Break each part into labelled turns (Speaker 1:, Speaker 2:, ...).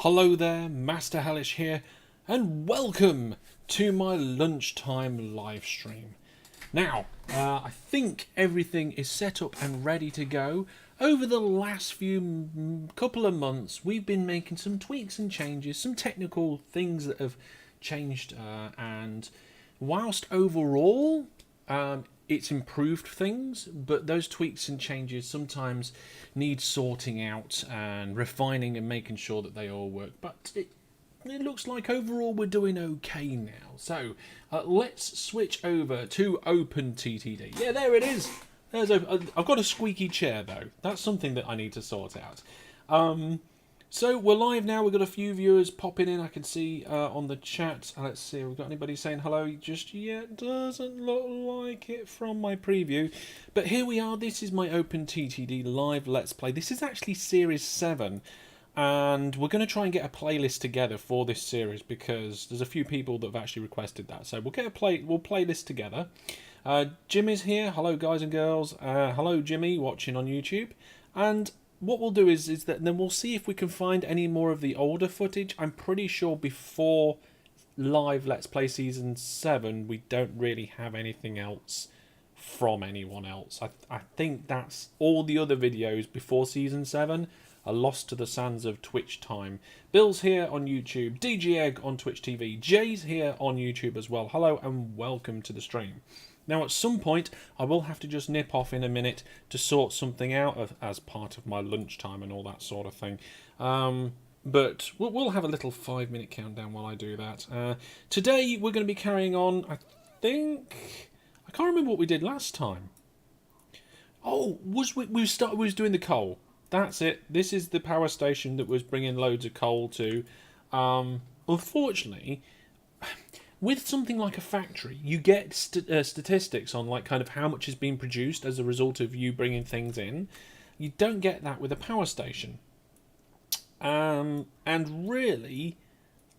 Speaker 1: Hello there, Master Hellish here, and welcome to my lunchtime live stream. Now, I think everything is set up and ready to go. Over the last couple of months, we've been making some tweaks and changes, some technical things that have changed, and whilst overall it's improved things, but those tweaks and changes sometimes need sorting out and refining and making sure that they all work. But it looks like overall we're doing okay now. So let's switch over to OpenTTD. Yeah, there it is. I've got a squeaky chair though. That's something that I need to sort out. So we're live now. We've got a few viewers popping in. I can see on the chat. Let's see. We've got anybody saying hello just yet? Doesn't look like it from my preview. But here we are. This is my OpenTTD live Let's Play. This is actually Series 7. And we're going to try and get a playlist together for this series because there's a few people that have actually requested that. So we'll play this together. Jimmy's here. Hello, guys and girls. Hello, Jimmy, watching on YouTube. And what we'll do is that then we'll see if we can find any more of the older footage. I'm pretty sure before live Let's Play Season 7, we don't really have anything else from anyone else. I think that's all the other videos before Season 7 are lost to the sands of Twitch time. Bill's here on YouTube, DG Egg on Twitch TV, Jay's here on YouTube as well. Hello and welcome to the stream. Now at some point I will have to just nip off in a minute to sort something out as part of my lunchtime and all that sort of thing. But we'll have a little 5-minute countdown while I do that. Today we're going to be carrying on, I can't remember what we did last time. Oh, we was doing the coal. That's it. This is the power station that was bringing loads of coal to. Unfortunately, with something like a factory, you get statistics on like kind of how much is being produced as a result of you bringing things in. You don't get that with a power station. And really,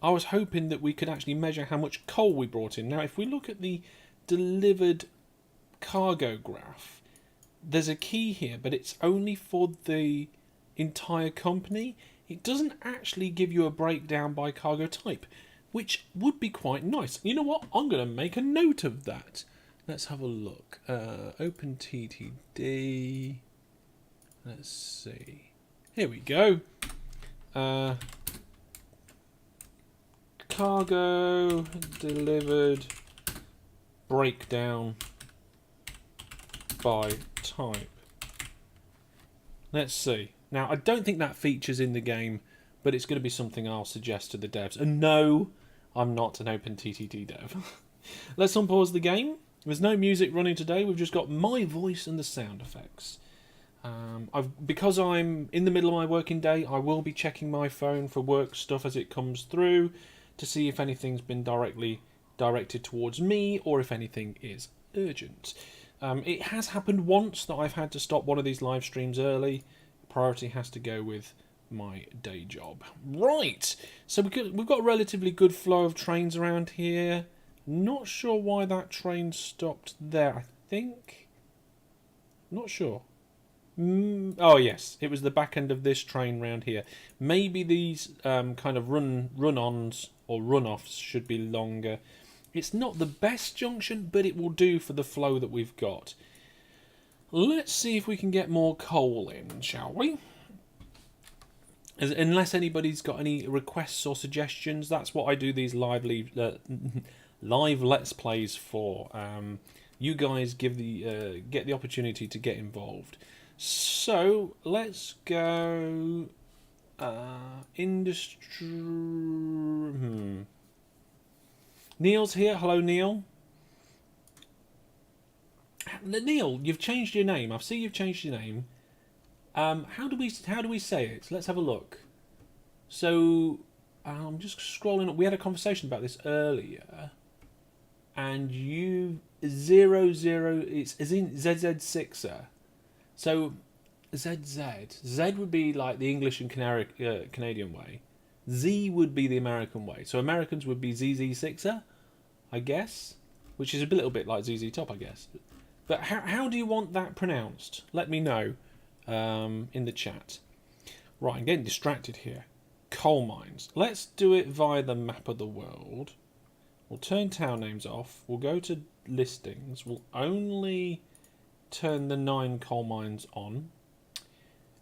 Speaker 1: I was hoping that we could actually measure how much coal we brought in. Now, if we look at the delivered cargo graph, there's a key here, but it's only for the entire company. It doesn't actually give you a breakdown by cargo type, which would be quite nice. You know what? I'm going to make a note of that. Let's have a look. OpenTTD. Let's see. Here we go. Cargo delivered breakdown by type. Let's see. Now, I don't think that features in the game, but it's going to be something I'll suggest to the devs. And no, I'm not an OpenTTD dev. Let's unpause the game. There's no music running today. We've just got my voice and the sound effects. Because I'm in the middle of my working day, I will be checking my phone for work stuff as it comes through to see if anything's been directly directed towards me or if anything is urgent. It has happened once that I've had to stop one of these live streams early. Priority has to go with my day job. Right, so we've got a relatively good flow of trains around here. Not sure why that train stopped there. I think... Not sure. Oh yes, it was the back end of this train round here. Maybe these kind of run-ons or run-offs should be longer. It's not the best junction, but it will do for the flow that we've got. Let's see if we can get more coal in, shall we? Unless anybody's got any requests or suggestions, that's what I do these live Let's Plays for. You guys get the opportunity to get involved. So let's go industry. Neil's here. Hello, Neil. Neil, you've changed your name. I see you've changed your name. How do we say it? Let's have a look. So I'm just scrolling up. We had a conversation about this earlier, and you 00. It's as in ZZ6er. So Z would be like the English and Canadian way. Z would be the American way. So Americans would be ZZ6er, I guess, which is a little bit like ZZ Top, I guess. But how do you want that pronounced? Let me know in the chat. Right, I'm getting distracted here. coal mines. Let's do it via the map of the world. We'll turn town names off. We'll go to listings. We'll only turn the 9 coal mines on.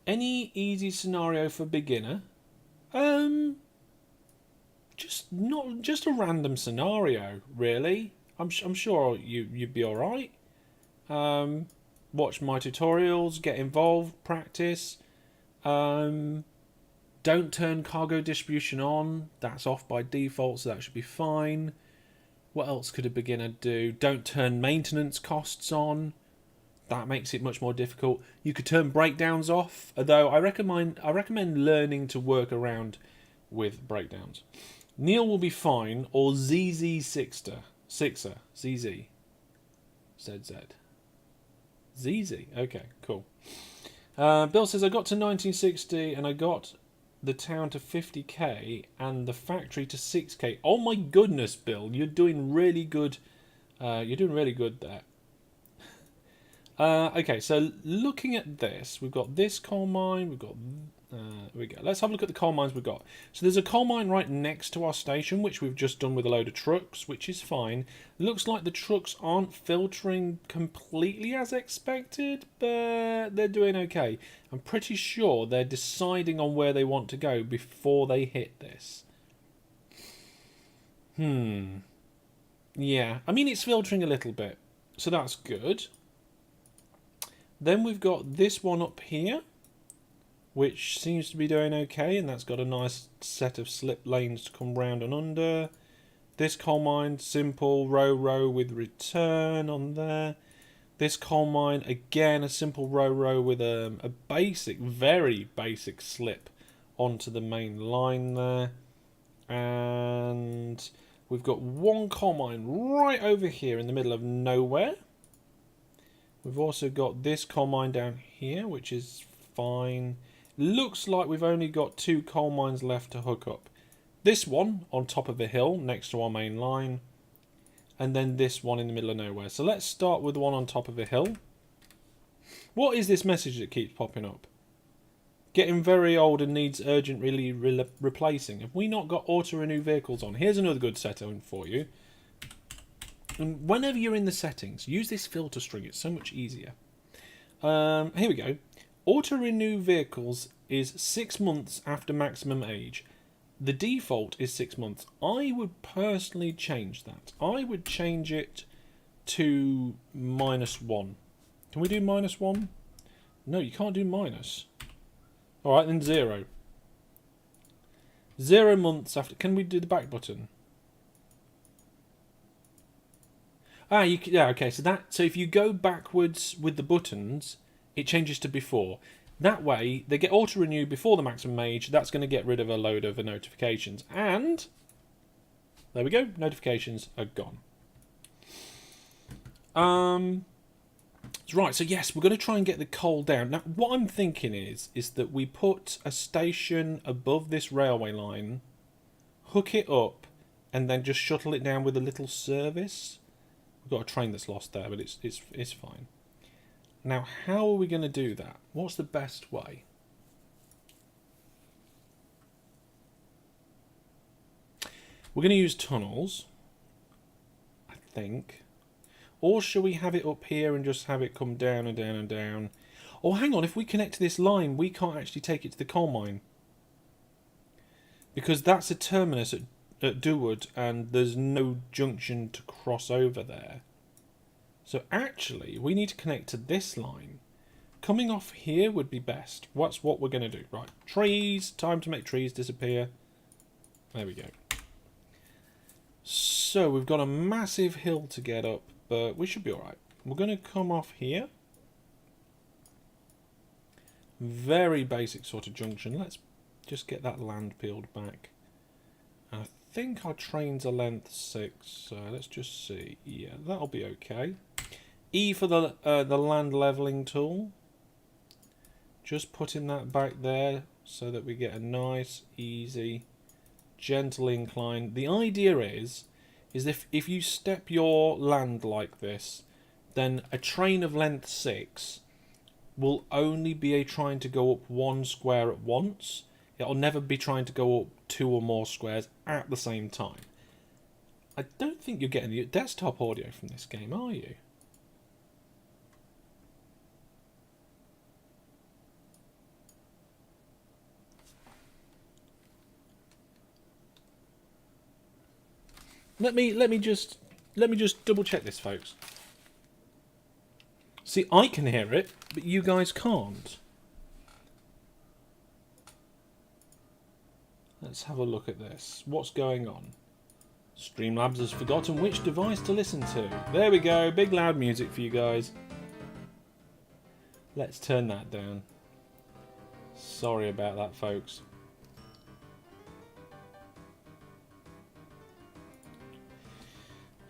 Speaker 1: Any easy scenario for beginner? Just a random scenario, really. I'm sure you'd be all right. Watch my tutorials, get involved, practice. Don't turn cargo distribution on. That's off by default, so that should be fine. What else could a beginner do? Don't turn maintenance costs on. That makes it much more difficult. You could turn breakdowns off, although I recommend learning to work around with breakdowns. Neil will be fine, or Sixer, ZZ, ZZ. Okay, cool. Bill says I got to 1960 and I got the town to 50k and the factory to 6k. Oh my goodness, Bill, you're doing really good. You're doing really good there. Okay, so looking at this, we've got this coal mine, we've got... here we go. Let's have a look at the coal mines we've got. So there's a coal mine right next to our station, which we've just done with a load of trucks, which is fine. Looks like the trucks aren't filtering completely as expected, but they're doing okay. I'm pretty sure they're deciding on where they want to go before they hit this. Yeah, I mean, it's filtering a little bit, so that's good. Then we've got this one up here, which seems to be doing okay, and that's got a nice set of slip lanes to come round and under. This coal mine, simple row with return on there. This coal mine, again, a simple row with a basic, very basic slip onto the main line there. And we've got one coal mine right over here in the middle of nowhere. We've also got this coal mine down here, which is fine. Looks like we've only got 2 coal mines left to hook up. This one on top of a hill next to our main line, and then this one in the middle of nowhere. So let's start with the one on top of a hill. What is this message that keeps popping up? Getting very old and needs urgently replacing. Have we not got auto-renew vehicles on? Here's another good setting for you. And whenever you're in the settings, use this filter string. It's so much easier. Here we go. Auto-renew vehicles is 6 months after maximum age. The default is 6 months. I would personally change that. I would change it to -1. Can we do -1? No, you can't do minus. Alright, then 0. 0 months after... Can we do the back button? Yeah, okay. So if you go backwards with the buttons, it changes to before. That way, they get auto-renew before the maximum age. That's going to get rid of a load of notifications. And there we go. Notifications are gone. Right, so yes, we're going to try and get the coal down. Now, what I'm thinking is that we put a station above this railway line, hook it up, and then just shuttle it down with a little service. We've got a train that's lost there, but it's fine. Now, how are we going to do that? What's the best way? We're going to use tunnels, I think. Or shall we have it up here and just have it come down and down and down? Oh, hang on. If we connect to this line, we can't actually take it to the coal mine. Because that's a terminus at Duwood, and there's no junction to cross over there. So actually, we need to connect to this line. Coming off here would be best. What's what we're going to do? Right, trees. Time to make trees disappear. There we go. So we've got a massive hill to get up, but we should be alright. We're going to come off here. Very basic sort of junction. Let's just get that land peeled back. I think our trains are length 6, so let's just see. Yeah, that'll be okay. E for the land leveling tool. Just putting that back there so that we get a nice, easy, gentle incline. The idea is if you step your land like this, then a train of length 6 will only be trying to go up 1 square at once. It'll never be trying to go up 2 or more squares at the same time. I don't think you're getting the desktop audio from this game, are you? Let me just double check this, folks. See, I can hear it, but you guys can't. Let's have a look at this. What's going on? Streamlabs has forgotten which device to listen to. There we go, big loud music for you guys. Let's turn that down. Sorry about that, folks.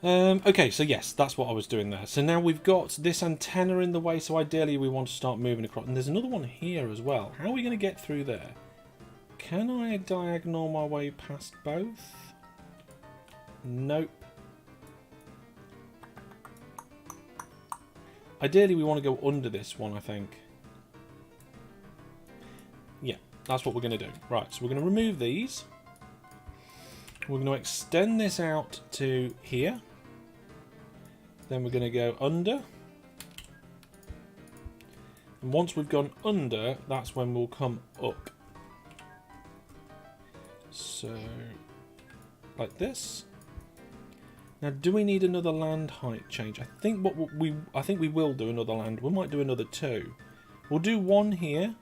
Speaker 1: Okay, so yes, that's what I was doing there. So now we've got this antenna in the way, so ideally we want to start moving across. And there's another one here as well. How are we going to get through there? Can I diagonal my way past both? Nope. Ideally we want to go under this one, I think. Yeah, that's what we're going to do. Right, so we're going to remove these. We're going to extend this out to here. Then we're going to go under. And once we've gone under, that's when we'll come up. So, like this. Now, do we need another land height change? I think we will do another land. We might do another 2. We'll do 1 here.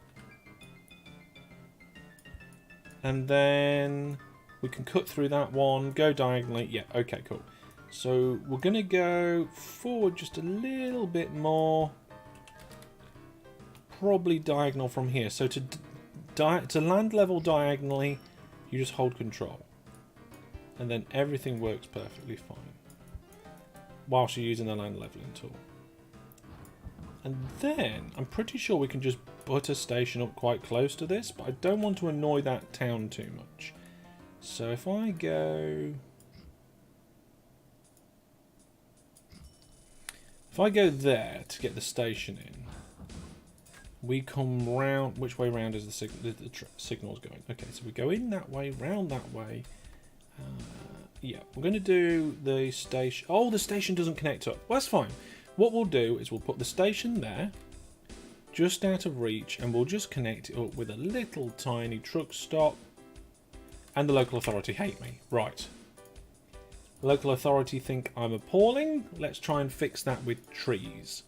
Speaker 1: And then we can cut through that one, go diagonally. Yeah, okay, cool. So we're going to go forward just a little bit more. Probably diagonal from here. So to land level diagonally, you just hold control. And then everything works perfectly fine. Whilst you're using the land leveling tool. And then, I'm pretty sure we can just put a station up quite close to this, but I don't want to annoy that town too much. So if I go... If I go there to get the station in, we come round... Which way round is the signal's going? Okay, so we go in that way, round that way. Yeah, we're going to do the station... Oh, the station doesn't connect up. Well, that's fine. What we'll do is we'll put the station there, just out of reach, and we'll just connect it up with a little tiny truck stop. And the local authority hate me. Right. The local authority think I'm appalling. Let's try and fix that with trees.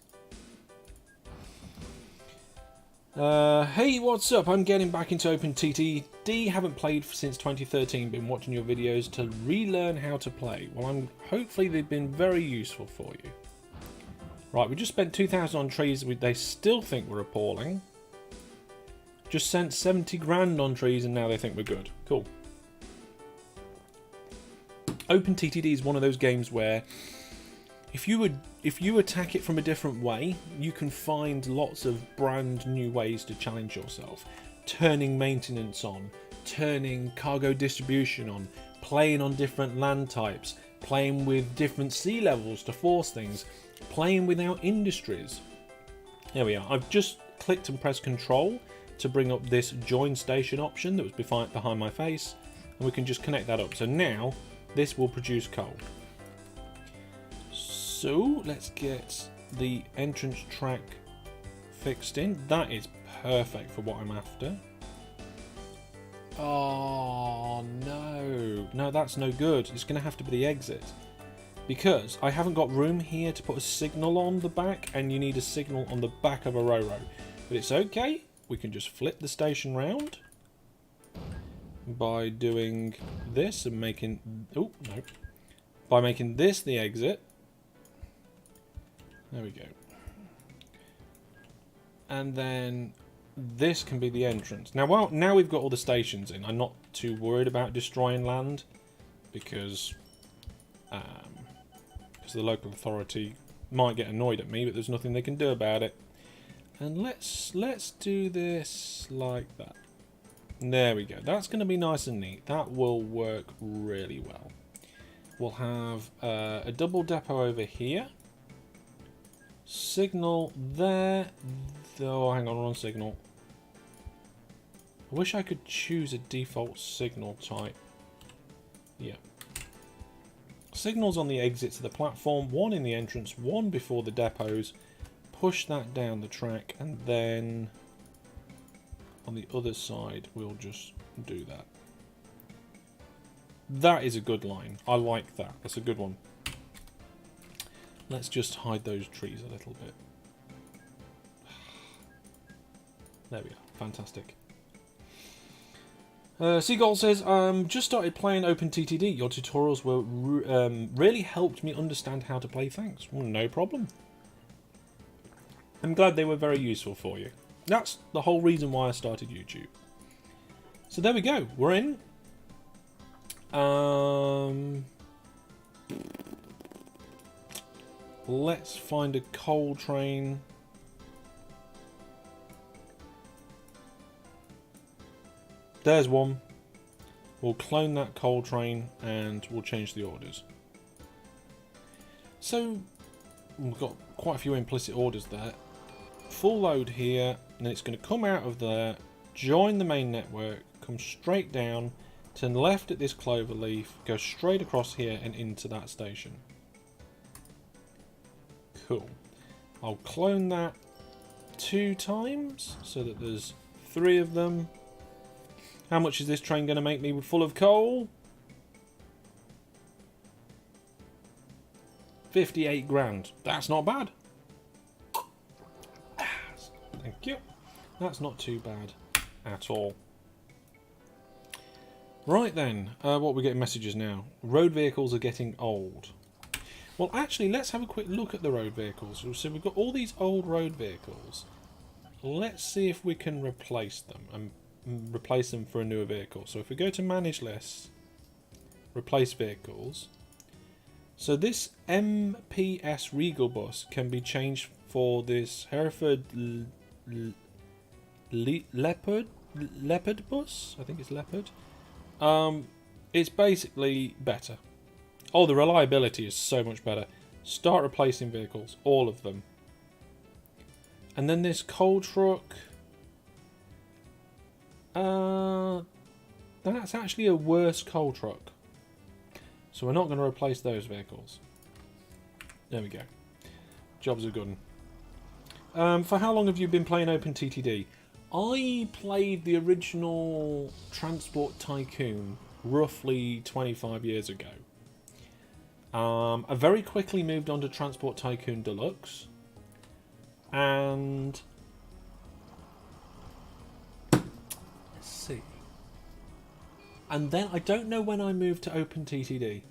Speaker 1: Hey, what's up? I'm getting back into OpenTTD. Haven't played since 2013. Been watching your videos to relearn how to play. Well, hopefully they've been very useful for you. Right, we just spent 2,000 on trees. They still think we're appalling. Just sent 70 grand on trees and now they think we're good. Cool. OpenTTD is one of those games where if you attack it from a different way, you can find lots of brand new ways to challenge yourself. Turning maintenance on, turning cargo distribution on, playing on different land types, playing with different sea levels to force things, playing without industries. There we are. I've just clicked and pressed Control to bring up this join station option that was behind my face, and we can just connect that up. So now this will produce coal. So let's get the entrance track fixed in. That is perfect for what I'm after. Oh no, no, that's no good. It's going to have to be the exit, because I haven't got room here to put a signal on the back, and you need a signal on the back of a Ro-Ro. But it's okay, we can just flip the station round by doing this and making... Oh, no. By making this the exit. There we go. And then this can be the entrance. Now, now we've got all the stations in, I'm not too worried about destroying land, because the local authority might get annoyed at me, but there's nothing they can do about it. And let's do this like that. There we go. That's going to be nice and neat. That will work really well. We'll have a double depot over here. Signal there. Oh, hang on, wrong signal. I wish I could choose a default signal type. Yeah. Signals on the exits of the platform, one in the entrance, one before the depots. Push that down the track, and then on the other side we'll just do that. That is a good line. I like that. That's a good one. Let's just hide those trees a little bit. There we go. Fantastic. Seagull says, just started playing OpenTTD. Your tutorials were really helped me understand how to play. Thanks. Well, no problem. I'm glad they were very useful for you. That's the whole reason why I started YouTube. So there we go. We're in. Let's find a coal train. There's one. We'll clone that coal train and we'll change the orders. So we've got quite a few implicit orders there. Full load here, and it's going to come out of there, join the main network, come straight down, turn left at this clover leaf, go straight across here and into that station. Cool. I'll clone that 2 times so that there's 3 of them. How much is this train going to make me full of coal? 58 grand. That's not bad. Thank you. That's not too bad at all. Right then, what are we getting messages now? Road vehicles are getting old. Well, actually, let's have a quick look at the road vehicles. So we've got all these old road vehicles. Let's see if we can replace them and replace them for a newer vehicle. So if we go to manage lists, replace vehicles. So this MPS Regal bus can be changed for this Hereford Leopard bus. I think it's Leopard. It's basically better. Oh, the reliability is so much better. Start replacing vehicles, all of them. And then this coal truck. That's actually a worse coal truck. So we're not going to replace those vehicles. There we go. Job's a good one. For how long have you been playing OpenTTD? I played the original Transport Tycoon roughly 25 years ago. I very quickly moved on to Transport Tycoon Deluxe. And let's see. And then I don't know when I moved to OpenTTD.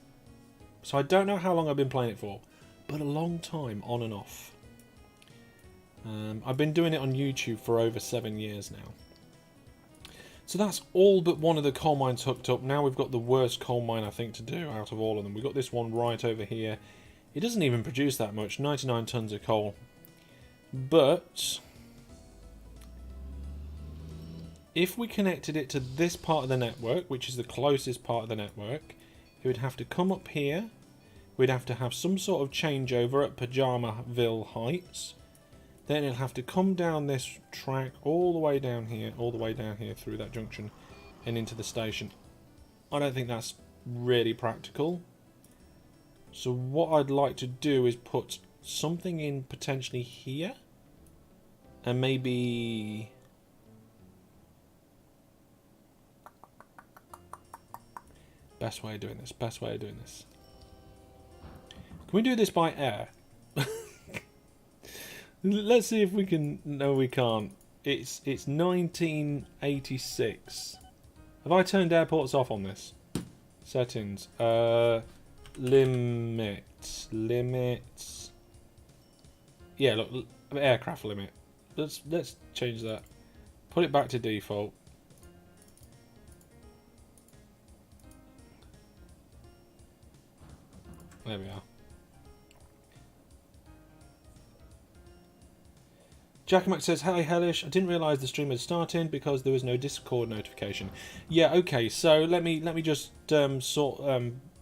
Speaker 1: So I don't know how long I've been playing it for. But a long time, on and off. I've been doing it on YouTube for over 7 years now. So that's all but one of the coal mines hooked up. Now we've got the worst coal mine, I think, to do out of all of them. We've got this one right over here. It doesn't even produce that much, 99 tons of coal. But if we connected it to this part of the network, which is the closest part of the network, it would have to come up here. We'd have to have some sort of changeover at Pajamaville Heights. Then it'll have to come down this track all the way down here through that junction and into the station. I don't think that's really practical. So what I'd like to do is put something in potentially here. And maybe best way of doing this. Can we do this by air? Let's see if we can. No, we can't. It's 1986. Have I turned airports off on this? Settings. Limits. Yeah, look, aircraft limit. Let's change that. Put it back to default. There we are. Jackamak says, "Hi Hellish, I didn't realise the stream had started because there was no Discord notification." Yeah, okay, so let me just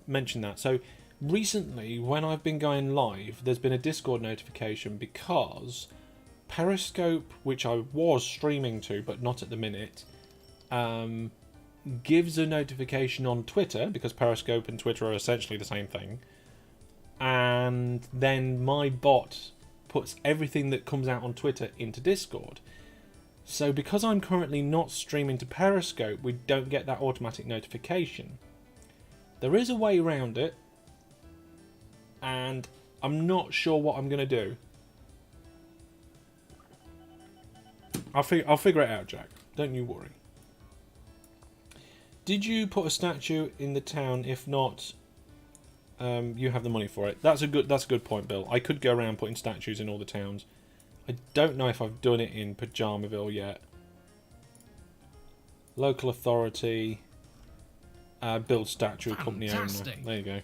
Speaker 1: mention that. So recently, when I've been going live, there's been a Discord notification because Periscope, which I was streaming to, but not at the minute, gives a notification on Twitter, because Periscope and Twitter are essentially the same thing, and then my bot puts everything that comes out on Twitter into Discord. So because I'm currently not streaming to Periscope, we don't get that automatic notification. There is a way around it, and I'm not sure what I'm going to do. I'll figure it out, Jack. Don't you worry. Did you put a statue in the town? If not, you have the money for it. That's a good point, Bill. I could go around putting statues in all the towns. I don't know if I've done it in Pajamaville yet. Local authority. Build statue, company owner. There you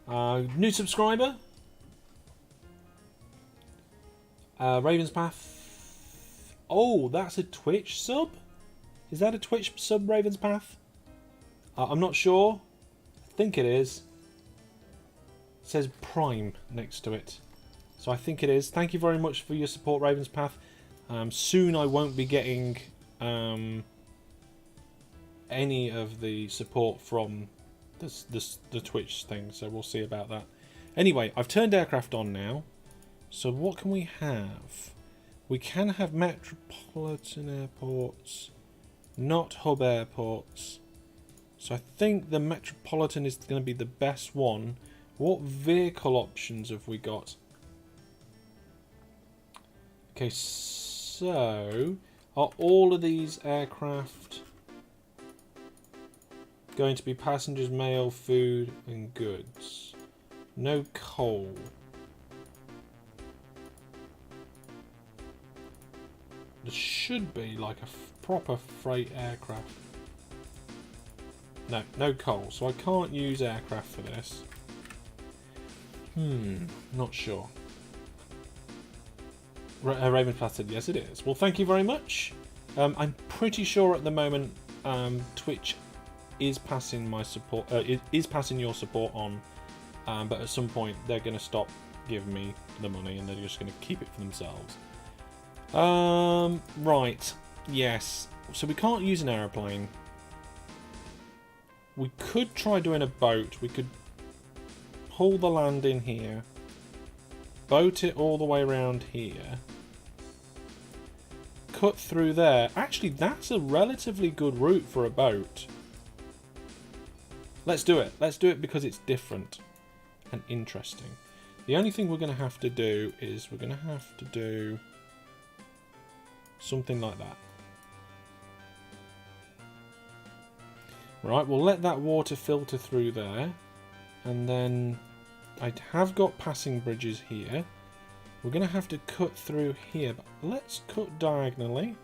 Speaker 1: go. New subscriber. Raven's Path. Oh, that's a Twitch sub? Is that a Twitch sub, Raven's Path? I'm not sure. I think it is. It says Prime next to it. So I think it is. Thank you very much for your support, Raven's Path. Soon I won't be getting any of the support from the Twitch thing, so we'll see about that. Anyway, I've turned aircraft on now. So what can we have? We can have metropolitan airports, not hub airports. So I think the metropolitan is going to be the best one. What vehicle options have we got? Okay, so are all of these aircraft going to be passengers, mail, food and goods? No coal. There should be like a proper freight aircraft. No coal, so I can't use aircraft for this. Not sure. Raven's Path said yes, it is. Well, thank you very much. I'm pretty sure at the moment Twitch is passing my support. Is passing your support on, but at some point they're going to stop giving me the money and they're just going to keep it for themselves. Right. Yes. So we can't use an aeroplane. We could try doing a boat. We could pull the land in here, boat it all the way around here, cut through there. Actually, that's a relatively good route for a boat. Let's do it. Let's do it because it's different and interesting. The only thing we're going to have to do is we're going to have to do something like that. Right, we'll let that water filter through there, and then I have got passing bridges here. We're going to have to cut through here, but let's cut diagonally.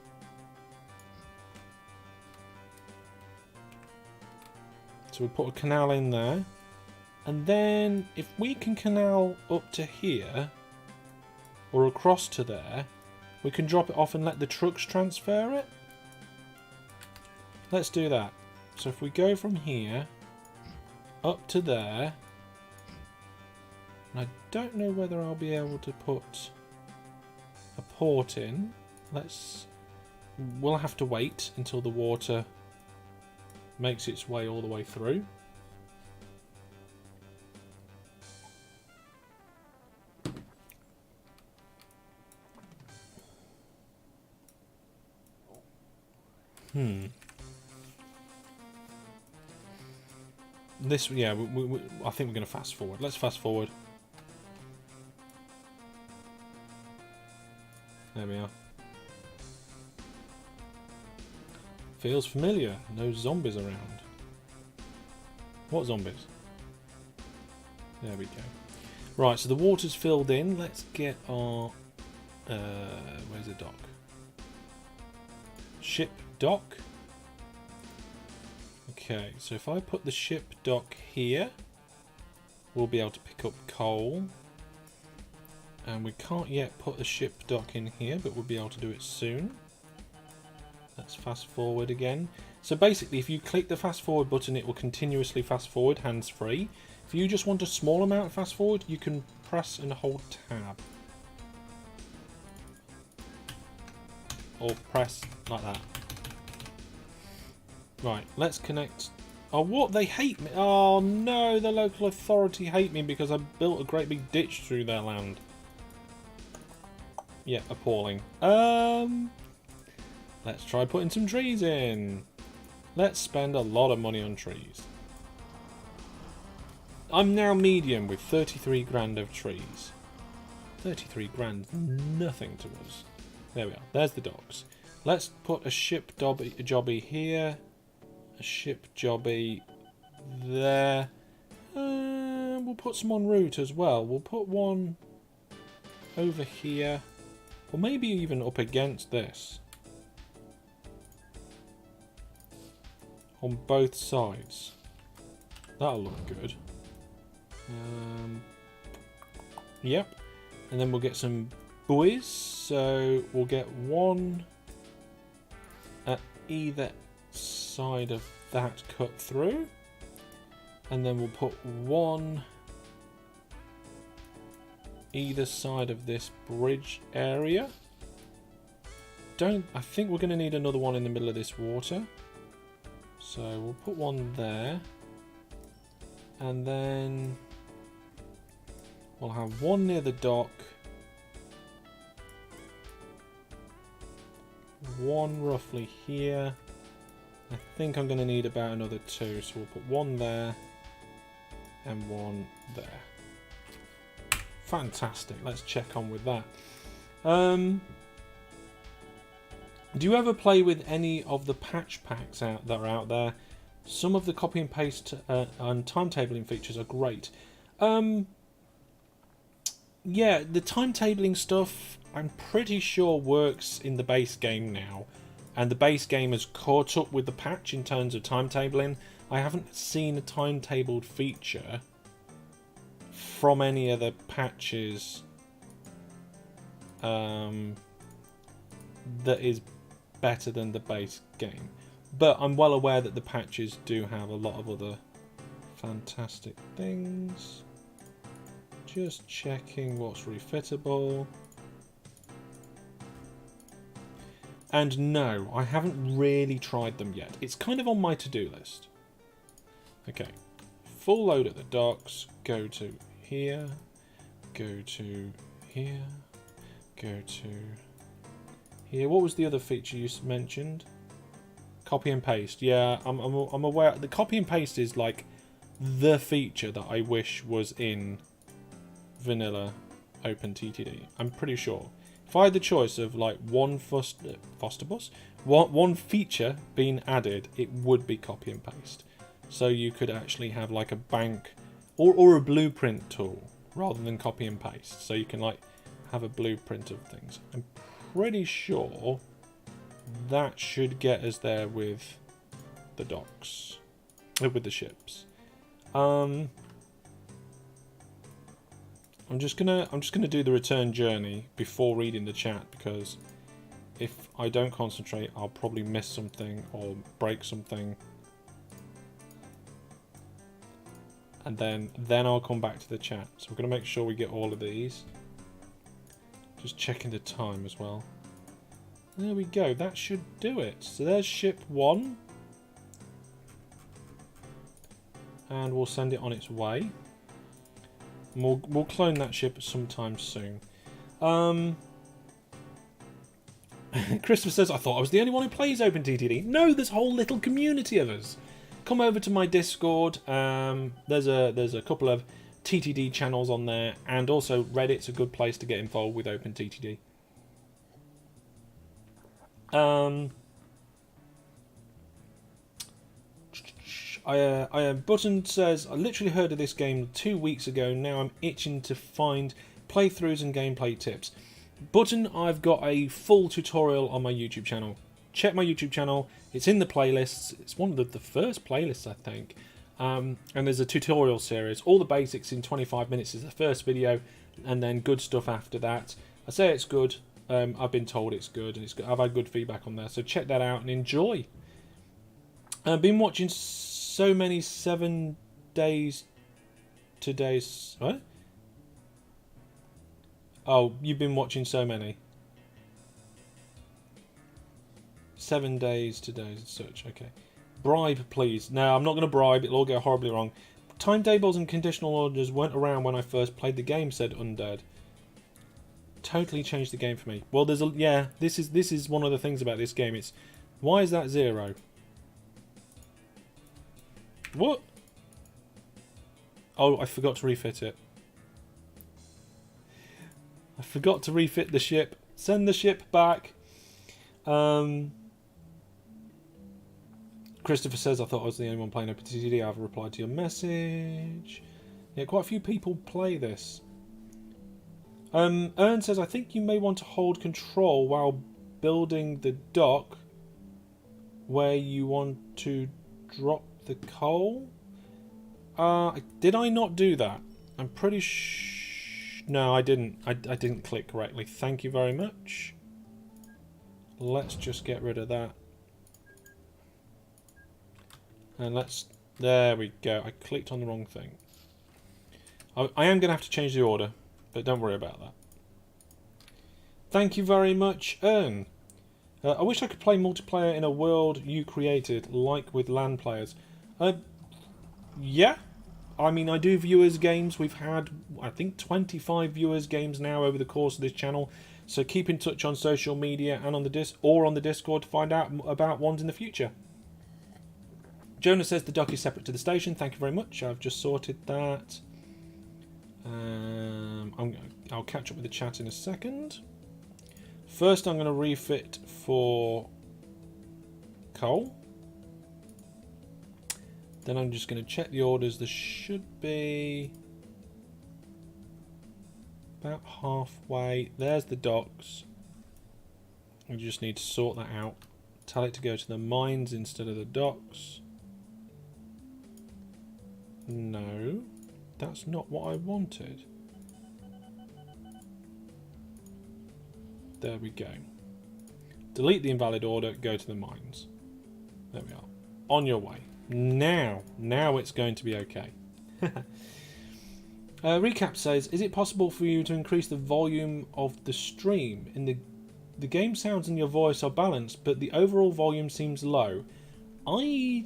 Speaker 1: So we put a canal in there, and then if we can canal up to here or across to there, we can drop it off and let the trucks transfer it. Let's do that. So if we go from here up to there, and I don't know whether I'll be able to put a port in. We'll have to wait until the water makes its way all the way through. This, yeah, I think we're going to fast forward. Let's fast forward. There we are. Feels familiar. No zombies around. What zombies? There we go. Right, so the water's filled in. Let's get our... where's the dock? Ship dock. Okay, so if I put the ship dock here, we'll be able to pick up coal. And we can't yet put the ship dock in here, but we'll be able to do it soon. Let's fast forward again. So basically, if you click the fast forward button, it will continuously fast forward, hands free. If you just want a small amount of fast forward, you can press and hold tab. Or press like that. Right, let's connect. Oh, what? They hate me. Oh, no, the local authority hate me because I built a great big ditch through their land. Yeah, appalling. Let's try putting some trees in. Let's spend a lot of money on trees. I'm now medium with 33 grand of trees. 33 grand, nothing to us. There we are. There's the docks. Let's put a ship jobby here. A ship jobby there. We'll put some en route as well. We'll put one over here. Or maybe even up against this. On both sides. That'll look good. Yep. And then we'll get some buoys. So we'll get one at either side of that cut through. And then we'll put one either side of this bridge area. I think we're going to need another one in the middle of this water. So we'll put one there. And then we'll have one near the dock. One roughly here. I think I'm going to need about another two. So we'll put one there and one there. Fantastic. Let's check on with that. Do you ever play with any of the patch packs that are out there? Some of the copy and paste and timetabling features are great. Yeah, the timetabling stuff I'm pretty sure works in the base game now. And the base game has caught up with the patch in terms of timetabling. I haven't seen a timetabled feature from any of the patches that is better than the base game. But I'm well aware that the patches do have a lot of other fantastic things. Just checking what's refittable. And no, I haven't really tried them yet. It's kind of on my to-do list. Okay, full load at the docks. Go to here. Go to here. Go to here. What was the other feature you mentioned? Copy and paste. Yeah, I'm aware. The copy and paste is like the feature that I wish was in vanilla OpenTTD. I'm pretty sure. If I had the choice of like one one feature being added, it would be copy and paste. So you could actually have like a bank or a blueprint tool rather than copy and paste. So you can like have a blueprint of things. I'm pretty sure that should get us there with the docks, with the ships. I'm just gonna do the return journey before reading the chat, because if I don't concentrate, I'll probably miss something or break something, and then I'll come back to the chat. So we're gonna make sure we get all of these. Just checking the time as well. There we go. That should do it. So there's ship 1, and we'll send it on its way. And we'll clone that ship sometime soon. Christopher says, I thought I was the only one who plays OpenTTD. No, there's a whole little community of us. Come over to my Discord. There's a couple of TTD channels on there, and also Reddit's a good place to get involved with OpenTTD. Button says, I literally heard of this game 2 weeks ago. Now I'm itching to find playthroughs and gameplay tips. Button, I've got a full tutorial on my YouTube channel. Check my YouTube channel. It's in the playlists. It's one of the first playlists, I think. And there's a tutorial series. All the basics in 25 minutes is the first video, and then good stuff after that. I say it's good. I've been told it's good, and I've had good feedback on there. So check that out and enjoy. I've been watching so many 7 days today's. What? Oh, you've been watching so many. 7 days today's such. Okay. Bribe, please. No, I'm not going to bribe. It'll all go horribly wrong. Timetables and conditional orders weren't around when I first played the game, said Undead. Totally changed the game for me. Well, there's a... Yeah, this is one of the things about this game. It's... Why is that 0? What? Oh, I forgot to refit it. I forgot to refit the ship. Send the ship back. Christopher says, I thought I was the only one playing OpenTTD. I've replied to your message. Yeah, quite a few people play this. Ern says, I think you may want to hold control while building the dock where you want to drop the coal. Did I not do that? I'm pretty no, I didn't. I didn't click correctly. Thank you very much. Let's just get rid of that. And let's... There we go. I clicked on the wrong thing. I am going to have to change the order, but don't worry about that. Thank you very much, Ern. I wish I could play multiplayer in a world you created, like with LAN players. Yeah. I mean, I do viewers games. We've had, I think, 25 viewers games now over the course of this channel. So keep in touch on social media and on the Discord to find out about ones in the future. Jonah says the dock is separate to the station. Thank you very much. I've just sorted that. I'll catch up with the chat in a second. First, I'm going to refit for coal. Then I'm just going to check the orders. There should be about halfway. There's the docks. I just need to sort that out. Tell it to go to the mines instead of the docks. No, that's not what I wanted. There we go. Delete the invalid order, go to the mines. There we are. On your way. Now it's going to be okay. Recap says, is it possible for you to increase the volume of the stream? In the game sounds and your voice are balanced, but the overall volume seems low. I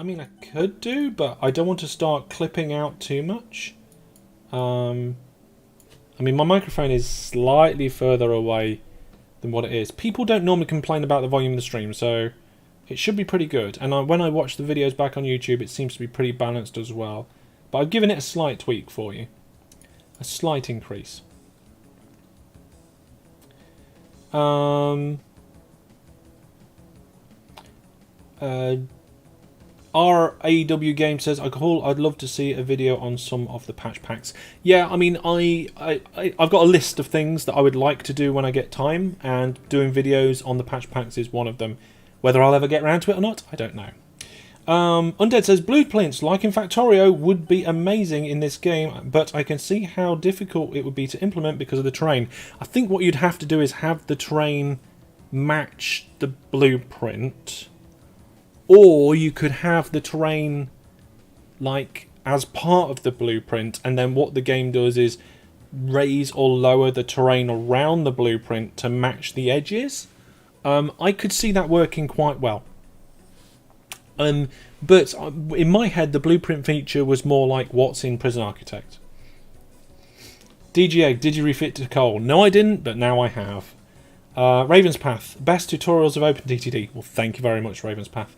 Speaker 1: mean, I could do, but I don't want to start clipping out too much. I mean, my microphone is slightly further away than what it is. People don't normally complain about the volume of the stream, so it should be pretty good. And when I watch the videos back on YouTube, it seems to be pretty balanced as well. But I've given it a slight tweak for you. A slight increase. RAW Game says, I'd love to see a video on some of the patch packs. Yeah, I mean, I've got a list of things that I would like to do when I get time, and doing videos on the patch packs is one of them. Whether I'll ever get around to it or not, I don't know. Undead says, blueprints, like in Factorio, would be amazing in this game, but I can see how difficult it would be to implement because of the terrain. I think what you'd have to do is have the terrain match the blueprint, or you could have the terrain like as part of the blueprint, and then what the game does is raise or lower the terrain around the blueprint to match the edges. I could see that working quite well. But in my head, the blueprint feature was more like what's in Prison Architect. DGA, did you refit to coal? No, I didn't, but now I have. Raven's Path, best tutorials of OpenTTD. Well, thank you very much, Raven's Path.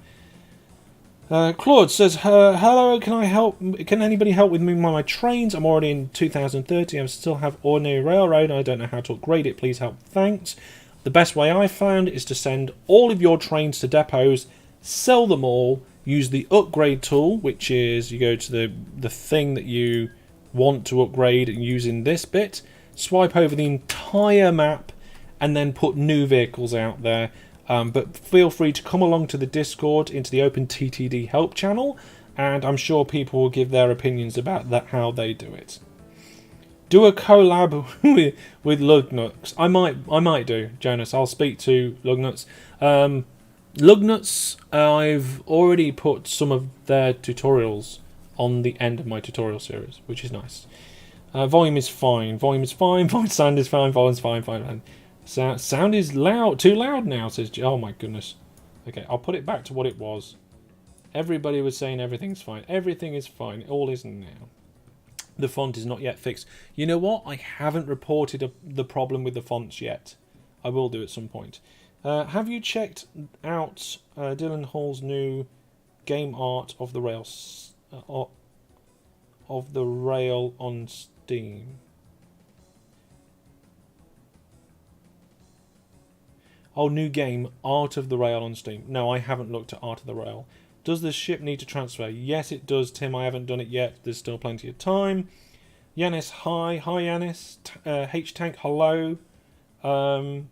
Speaker 1: Claude says, hello, can anybody help with moving my trains? I'm already in 2030, I still have ordinary railroad, I don't know how to upgrade it, please help, thanks. The best way I found is to send all of your trains to depots, sell them all, use the upgrade tool, which is you go to the thing that you want to upgrade using this bit, swipe over the entire map, and then put new vehicles out there. But feel free to come along to the Discord, into the OpenTTD help channel, and I'm sure people will give their opinions about that, how they do it. Do a collab with Lugnuts. I might do, Jonas. I'll speak to Lugnuts. Lugnuts, I've already put some of their tutorials on the end of my tutorial series, which is nice. Volume is fine. Volume is fine. Sound is fine. Volume's fine. Sound is loud. Too loud now, says... Oh, my goodness. Okay, I'll put it back to what it was. Everybody was saying everything's fine. Everything is fine. All is now. The font is not yet fixed. You know what? I haven't reported the problem with the fonts yet. I will do at some point. Have you checked out Dylan Hall's new game art of the rail on Steam? Oh, new game, Art of the Rail on Steam. No, I haven't looked at Art of the Rail. Does the ship need to transfer? Yes, it does, Tim. I haven't done it yet. There's still plenty of time. Yanis, hi. Hi, Yanis. H-Tank, hello. Do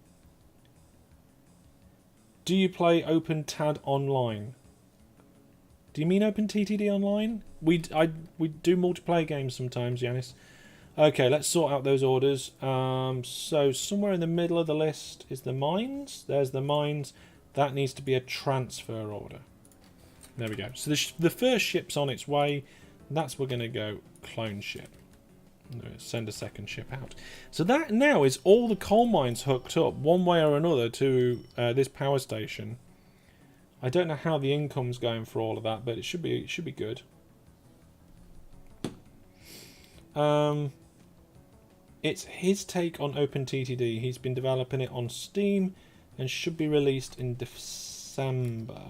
Speaker 1: you play OpenTTD online? Do you mean OpenTTD online? We do multiplayer games sometimes, Yanis. Okay, let's sort out those orders. So somewhere in the middle of the list is the mines. There's the mines. That needs to be a transfer order. There we go. So the first ship's on its way. That's we're going to go clone ship. Send a second ship out. So that now is all the coal mines hooked up one way or another to this power station. I don't know how the income's going for all of that, but it should be good. It's his take on OpenTTD. He's been developing it on Steam and should be released in December.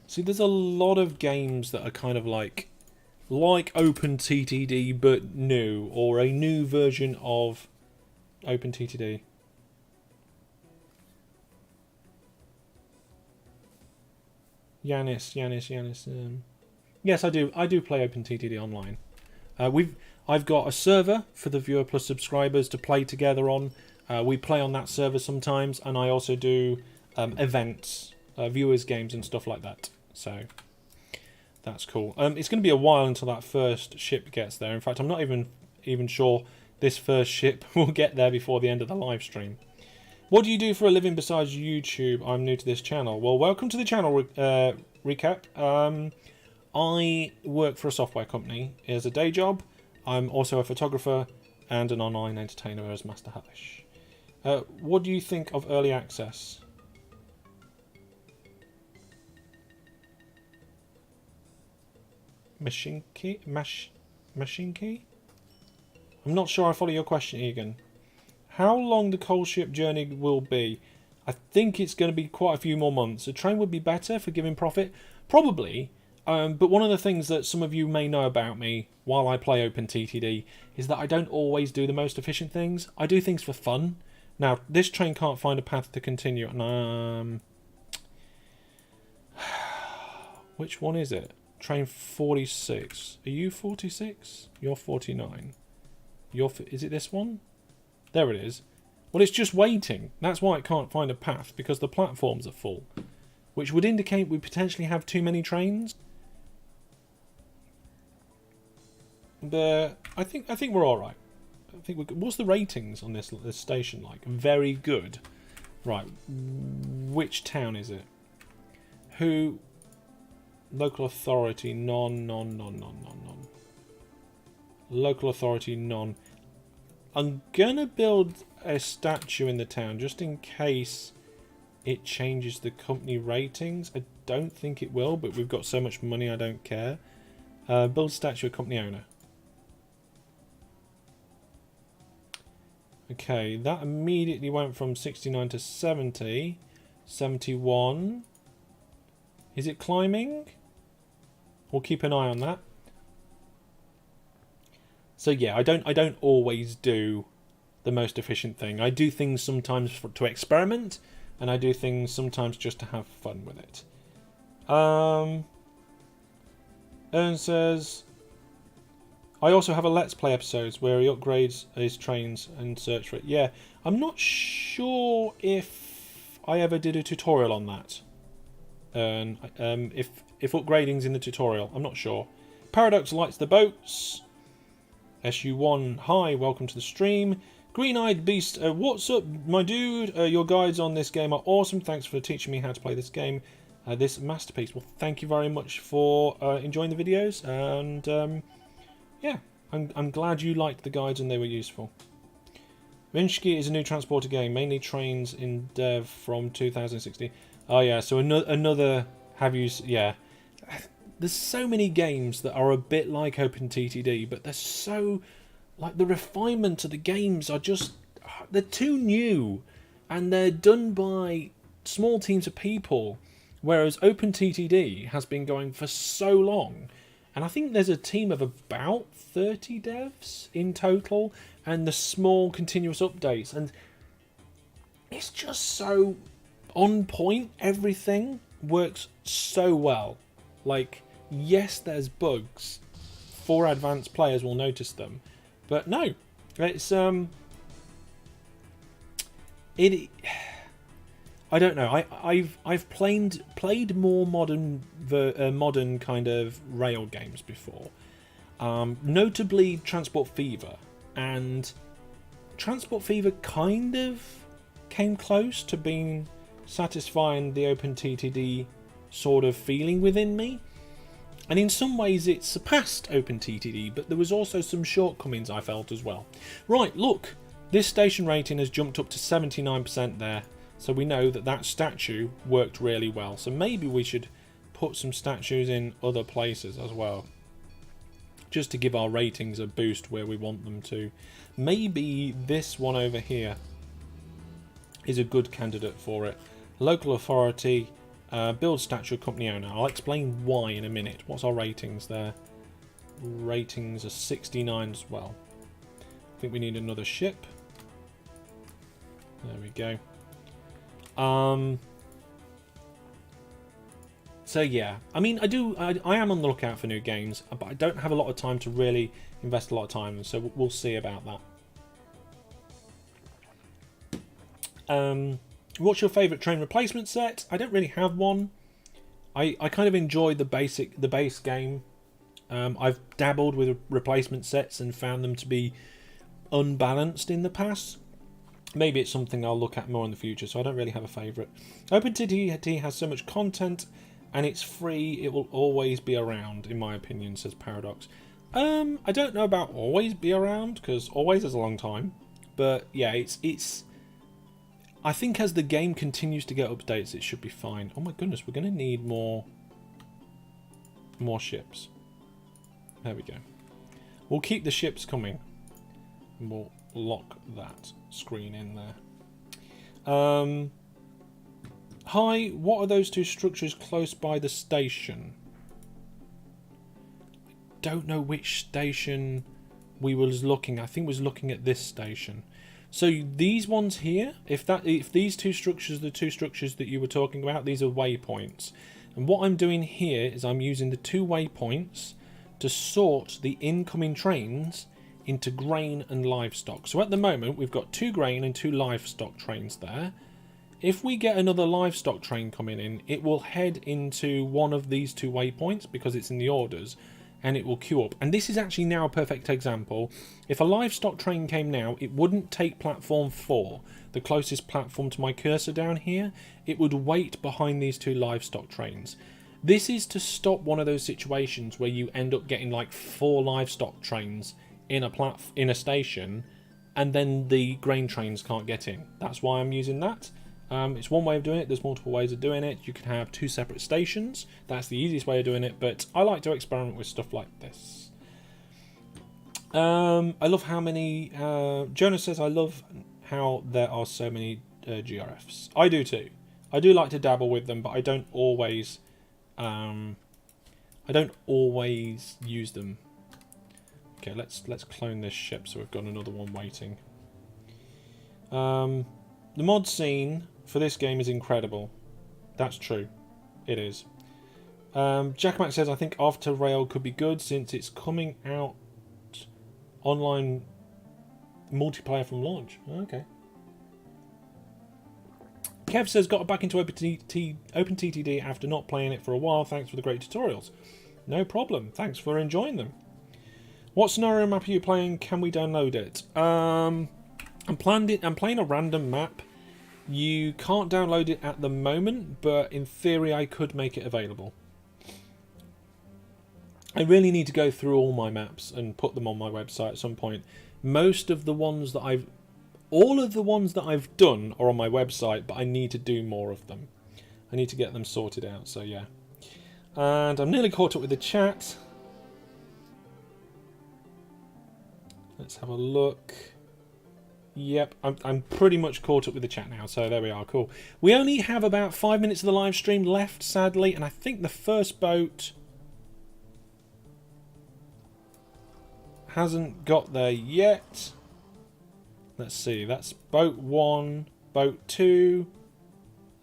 Speaker 1: See, there's a lot of games that are kind of like OpenTTD but new, or a new version of OpenTTD. Yanis. Yes, I do. I do play OpenTTD online. I've got a server for the Viewer Plus subscribers to play together on. We play on that server sometimes, and I also do events, viewers games, and stuff like that. So that's cool. It's going to be a while until that first ship gets there. In fact, I'm not even sure this first ship will get there before the end of the live stream. What do you do for a living besides YouTube? I'm new to this channel. Well, welcome to the channel recap. I work for a software company as a day job. I'm also a photographer and an online entertainer as Master Hellish. What do you think of early access? Machine key? Machine key? I'm not sure I follow your question, Egan. How long the coal ship journey will be? I think it's going to be quite a few more months. A train would be better for giving profit? Probably. But one of the things that some of you may know about me while I play OpenTTD is that I don't always do the most efficient things. I do things for fun. Now, this train can't find a path to continue. Which one is it? Train 46. Are you 46? You're 49. Is it this one? There it is. Well, it's just waiting. That's why it can't find a path, because the platforms are full. Which would indicate we potentially have too many trains. But I think we're all right. What's the ratings on this station like? Very good. Right. Which town is it? Who? Local authority, none. Local authority, none. I'm gonna build a statue in the town just in case it changes the company ratings. I don't think it will, but we've got so much money I don't care. Build statue of company owner. Okay, that immediately went from 69 to 70. 71. Is it climbing? We'll keep an eye on that. So yeah, I don't always do the most efficient thing. I do things sometimes to experiment, and I do things sometimes just to have fun with it. Ern says, I also have a Let's Play episodes where he upgrades his trains and search for it. Yeah, I'm not sure if I ever did a tutorial on that. If upgrading's in the tutorial, I'm not sure. Paradox lights the boats. SU1, hi, welcome to the stream. Green-Eyed Beast, what's up, my dude? Your guides on this game are awesome. Thanks for teaching me how to play this game, this masterpiece. Well, thank you very much for enjoying the videos, and yeah, I'm glad you liked the guides and they were useful. Minsky is a new transporter game, mainly trains in dev from 2016. Oh yeah, so another. Have you? Yeah, there's so many games that are a bit like OpenTTD, but they're so like the refinement of the games are just they're too new, and they're done by small teams of people, whereas OpenTTD has been going for so long. And I think there's a team of about 30 devs in total, and the small continuous updates. And it's just so on point. Everything works so well. Like, yes, there's bugs. For advanced players will notice them. But no, it's it. I don't know. I've played more modern kind of rail games before, notably Transport Fever, and Transport Fever kind of came close to being satisfying the OpenTTD sort of feeling within me, and in some ways it surpassed OpenTTD, but there was also some shortcomings I felt as well. Right, look, this station rating has jumped up to 79% there. So we know that that statue worked really well. So maybe we should put some statues in other places as well, just to give our ratings a boost where we want them to. Maybe this one over here is a good candidate for it. Local authority, build statue, company owner. I'll explain why in a minute. What's our ratings there? Ratings are 69 as well. I think we need another ship. There we go. So yeah, I mean, I am on the lookout for new games, but I don't have a lot of time to really invest a lot of time, so we'll see about that. What's your favourite train replacement set? I don't really have one. I kind of enjoy the base game. I've dabbled with replacement sets and found them to be unbalanced in the past. Maybe it's something I'll look at more in the future, so I don't really have a favourite. OpenTTD has so much content, and it's free, it will always be around, in my opinion, says Paradox. I don't know about always be around, because always is a long time. But yeah, it's. I think as the game continues to get updates, it should be fine. Oh my goodness, we're going to need more ships. There we go. We'll keep the ships coming. We'll lock that screen in there. Hi, what are those two structures close by the station? I don't know which station we was looking. I think we was looking at this station. So these ones here, if these two structures are the two structures that you were talking about, these are waypoints. And what I'm doing here is I'm using the two waypoints to sort the incoming trains into grain and livestock. So at the moment we've got 2 grain and 2 livestock trains there. If we get another livestock train coming in, it will head into one of these 2 waypoints because it's in the orders, and it will queue up. And this is actually now a perfect example. If a livestock train came now, it wouldn't take platform 4, the closest platform to my cursor down here. It would wait behind these 2 livestock trains. This is to stop one of those situations where you end up getting like 4 livestock trains in a station, and then the grain trains can't get in. That's why I'm using that. It's one way of doing it. There's multiple ways of doing it. You can have 2 separate stations. That's the easiest way of doing it, but I like to experiment with stuff like this. I love how many Jonas says I love how there are so many GRFs. I do too. I do like to dabble with them, but I don't always use them. Okay, let's clone this ship so we've got another one waiting. The mod scene for this game is incredible. That's true. It is. Jackmack says, I think After Rail could be good since it's coming out online multiplayer from launch. Okay. Kev says, got back into OpenTTD after not playing it for a while. Thanks for the great tutorials. No problem. Thanks for enjoying them. What scenario map are you playing? Can we download it? I'm playing a random map. You can't download it at the moment, but in theory I could make it available. I really need to go through all my maps and put them on my website at some point. Most of the ones that All of the ones that I've done are on my website, but I need to do more of them. I need to get them sorted out, so yeah. And I'm nearly caught up with the chat. Let's have a look. Yep, I'm pretty much caught up with the chat now, so there we are, cool. We only have about 5 minutes of the live stream left, sadly, and I think the first boat hasn't got there yet. Let's see, that's boat 1, boat 2,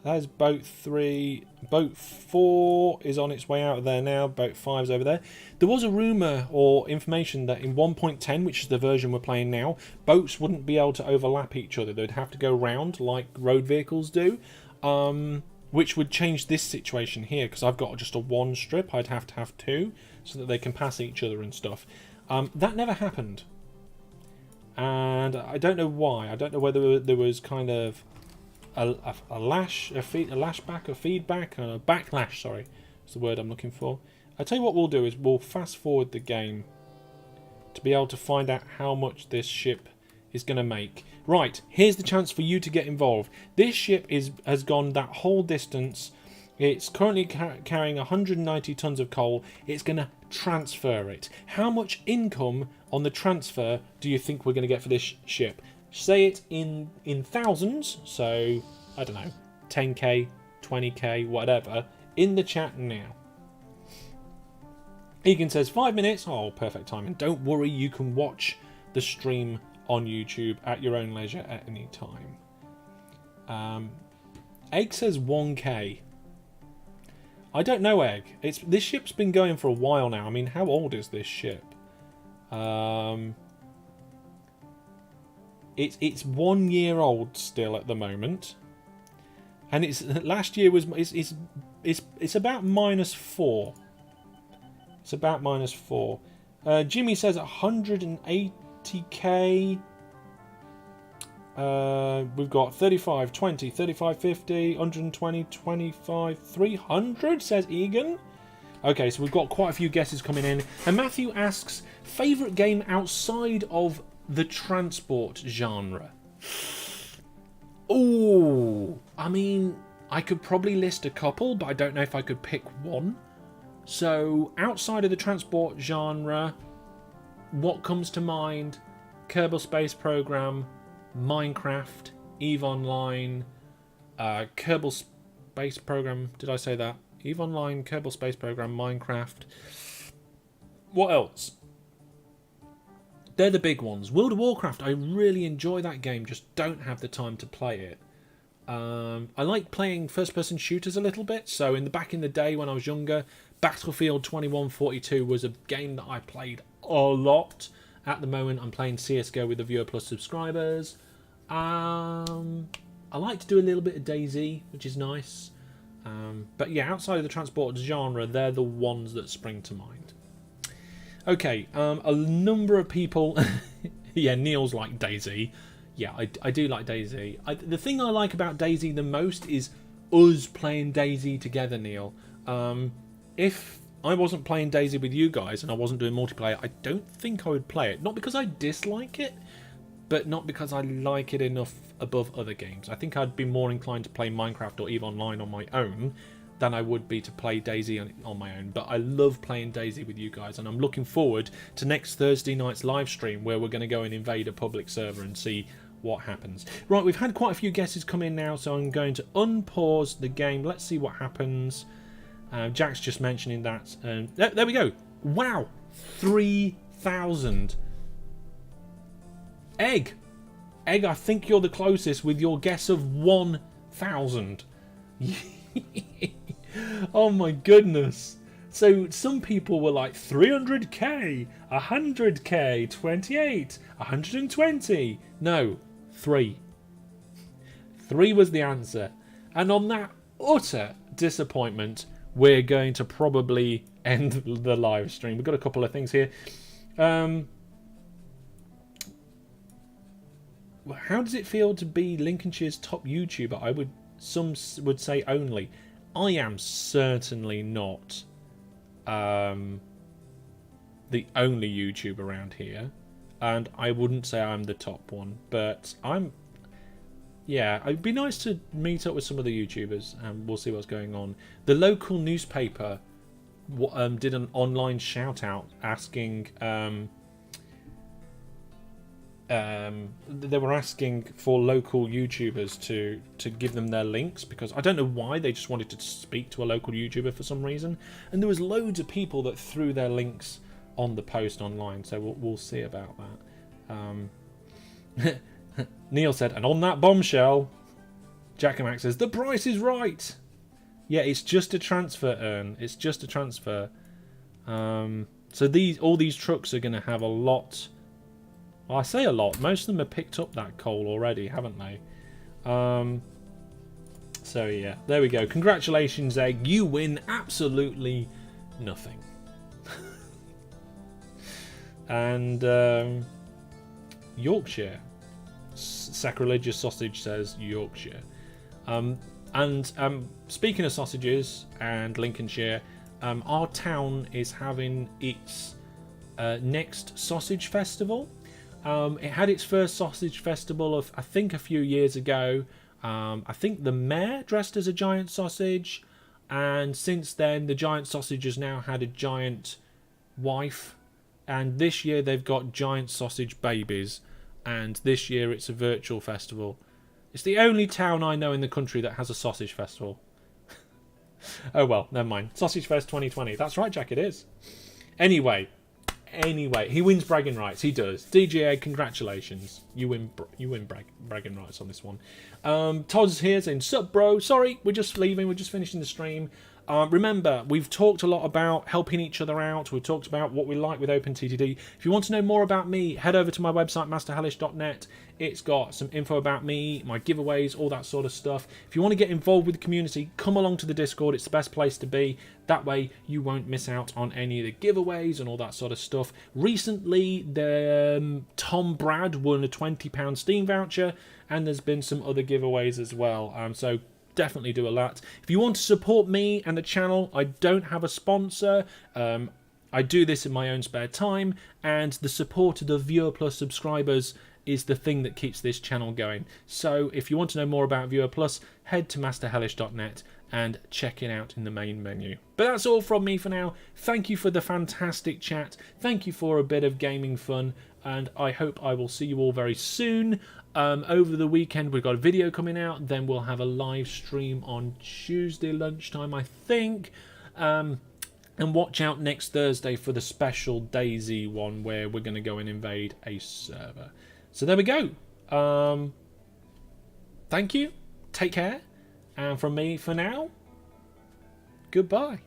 Speaker 1: there's boat 3, boat 4 is on its way out of there now, boat 5's over there. There was a rumour or information that in 1.10, which is the version we're playing now, boats wouldn't be able to overlap each other. They'd have to go round like road vehicles do, which would change this situation here, because I've got just a 1 strip. I'd have to have 2 so that they can pass each other and stuff. That never happened. And I don't know why. I don't know whether there was kind of a lashback, a feedback, a backlash, sorry, is the word I'm looking for. I'll tell you what we'll do is we'll fast forward the game to be able to find out how much this ship is going to make. Right, here's the chance for you to get involved. This ship has gone that whole distance. It's currently carrying 190 tons of coal. It's going to transfer it. How much income on the transfer do you think we're going to get for this ship? Say it in thousands, so I don't know, 10k, 20k, whatever, in the chat now. Egan says 5 minutes. Oh, perfect timing. Don't worry, you can watch the stream on YouTube at your own leisure at any time. Egg says 1k. I don't know, Egg. This ship's been going for a while now. I mean, how old is this ship? It's 1 year old still at the moment, and it's last year was it's about -4. It's about -4. Jimmy says 180k. We've got 35, 20, 35, 50, 120, 25, 300, says Egan. Okay, so we've got quite a few guesses coming in. And Matthew asks, favourite game outside of the transport genre? Oh, I mean, I could probably list a couple, but I don't know if I could pick one. So, outside of the transport genre, what comes to mind? Kerbal Space Program, Minecraft, EVE Online, Kerbal Space Program, did I say that? EVE Online, Kerbal Space Program, Minecraft. What else? They're the big ones. World of Warcraft, I really enjoy that game, just don't have the time to play it. I like playing first-person shooters a little bit, so back in the day when I was younger, Battlefield 2142 was a game that I played a lot. At the moment, I'm playing CSGO with the Viewer Plus subscribers. I like to do a little bit of DayZ, which is nice. But yeah, outside of the transport genre, they're the ones that spring to mind. Okay, a number of people... yeah, Neil's like DayZ. Yeah, I do like DayZ. The thing I like about DayZ the most is us playing DayZ together, Neil. If I wasn't playing DayZ with you guys and I wasn't doing multiplayer, I don't think I would play it. Not because I dislike it, but not because I like it enough above other games. I think I'd be more inclined to play Minecraft or EVE Online on my own than I would be to play DayZ on my own. But I love playing DayZ with you guys, and I'm looking forward to next Thursday night's live stream where we're going to go and invade a public server and see what happens. Right, we've had quite a few guesses come in now, so I'm going to unpause the game. Let's see what happens. Jack's just mentioning that. There we go. Wow, 3,000. Egg, I think you're the closest with your guess of 1,000. Oh my goodness. So some people were like 300k, 100k, 28, 120. No, 3. 3 was the answer. And on that utter disappointment, we're going to probably end the live stream. We've got a couple of things here. How does it feel to be Lincolnshire's top YouTuber? Some would say only. I am certainly not the only YouTuber around here. and I wouldn't say I'm the top one, but yeah, it'd be nice to meet up with some of the YouTubers, and we'll see what's going on. The local newspaper did an online shout out asking they were asking for local YouTubers to give them their links, because I don't know why, they just wanted to speak to a local YouTuber for some reason, and there was loads of people that threw their links on the post online, so we'll see about that. Neil said, and on that bombshell, Jackomac says, the price is right. Yeah, it's just a transfer, Ern. It's just a transfer. So all these trucks are going to have a lot. Well, I say a lot. Most of them have picked up that coal already, haven't they? So yeah, there we go. Congratulations, Egg. You win absolutely nothing. And Yorkshire. Sacrilegious Sausage says Yorkshire. And speaking of sausages and Lincolnshire, our town is having its next sausage festival. It had its first sausage festival I think a few years ago. I think the mayor dressed as a giant sausage, and since then the giant sausage has now had a giant wife, and this year they've got giant sausage babies, and this year it's a virtual festival. It's the only town I know in the country that has a sausage festival. Oh well, never mind. Sausage Fest 2020. That's right, Jack, it is. Anyway, he wins bragging rights. He does. DJA, congratulations. You win bragging rights on this one. Todd's here saying, sup, bro. Sorry, we're just leaving. We're just finishing the stream. Remember, we've talked a lot about helping each other out. We've talked about what we like with OpenTTD. If you want to know more about me, head over to my website, masterhellish.net. It's got some info about me, my giveaways, all that sort of stuff. If you want to get involved with the community, come along to the Discord. It's the best place to be. That way, you won't miss out on any of the giveaways and all that sort of stuff. Recently, Tom Brad won a £20 Steam voucher, and there's been some other giveaways as well. So definitely do a lot. If you want to support me and the channel, I don't have a sponsor. I do this in my own spare time, and the support of the Viewer Plus subscribers is the thing that keeps this channel going. So if you want to know more about Viewer Plus, head to masterhellish.net and check it out in the main menu. But that's all from me for now. Thank you for the fantastic chat. Thank you for a bit of gaming fun, and I hope I will see you all very soon. Over the weekend we've got a video coming out, then we'll have a live stream on Tuesday lunchtime, I think. And watch out next Thursday for the special Daisy one, where we're going to go and invade a server. So there we go. Thank you, take care, and from me for now, goodbye.